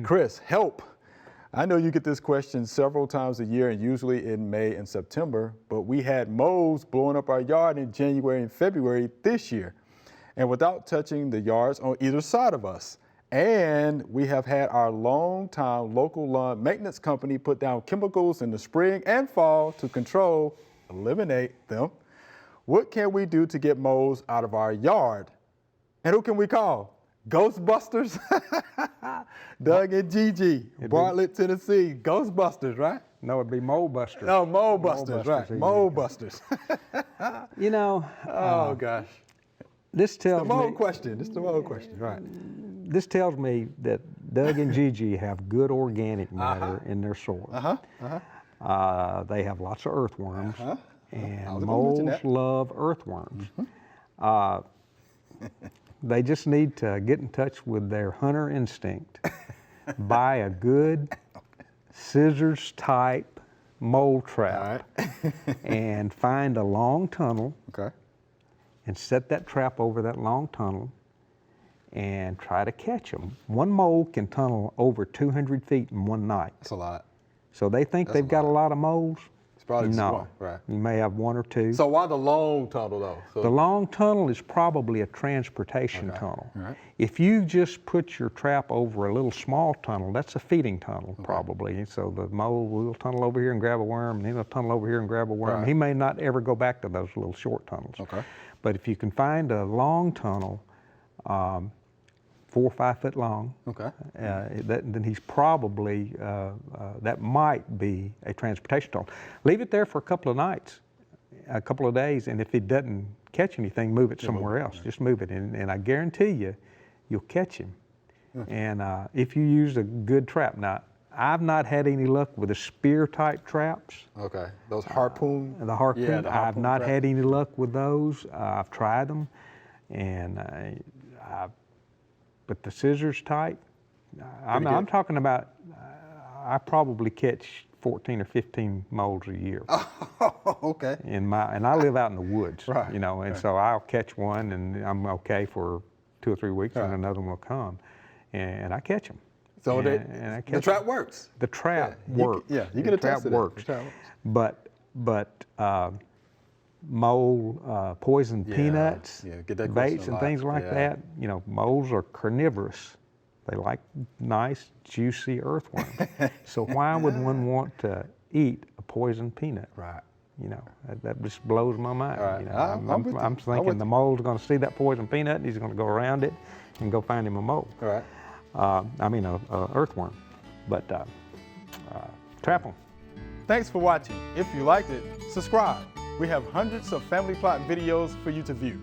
Chris, help. I know you get this question several times a year and usually in May and September, but we had moles blowing up our yard in January and February this year, and without touching the yards on either side of us. And we have had our long-time local lawn maintenance company put down chemicals in the spring and fall to eliminate them. What can we do to get moles out of our yard? And who can we call? Ghostbusters? Doug and Gigi, Bartlett, Tennessee. Ghostbusters, right? No, it'd be Mole Busters. No, Mole Busters, right. Mole Busters. You know. Oh, gosh. This tells me. It's the mole question. It's the mole question, right. This tells me that Doug and Gigi have good organic matter in their soil. They have lots of earthworms, and moles love earthworms. They just need to get in touch with their hunter instinct, buy a good scissors type mole trap, and find a long tunnel, and set that trap over that long tunnel and try to catch them. One mole can tunnel over 200 feet in one night. That's a lot. So they think they've got a lot of moles. It's probably just no, one, right. You may have one or two. So why the long tunnel though? So the long tunnel is probably a transportation tunnel. Right. If you just put your trap over a little small tunnel, that's a feeding tunnel probably. So the mole will tunnel over here and grab a worm, and he'll tunnel over here and grab a worm. He may not ever go back to those little short tunnels. But if you can find a long tunnel, 4 or 5 foot long, then he's probably, that might be a transportation tunnel. Leave it there for a couple of nights, a couple of days, and if it doesn't catch anything, move it somewhere else. Just move it, and I guarantee you, you'll catch him. And if you use a good trap. Now, I've not had any luck with the spear type traps. Those harpoon? The harpoon, yeah, the harpoon I've not trap. had any luck with those. I've tried them, and but the scissors type, I'm talking about, I probably catch 14 or 15 moles a year. And I live out in the woods, you know, and so I'll catch one and I'm okay for 2 or 3 weeks, and another one will come, and I catch them. So the trap works. The trap works. You can attest to that. Works. The trap works. But mole poison peanuts, baits and things like that, you know, moles are carnivorous. They like nice, juicy earthworms. So why would one want to eat a poison peanut? You know, that just blows my mind. You know, I'm thinking the mole's going to see that poison peanut and he's going to go around it and go find him a mole. I mean, a earthworm. But trap them. Thanks for watching. If you liked it, subscribe. We have hundreds of family plot videos for you to view.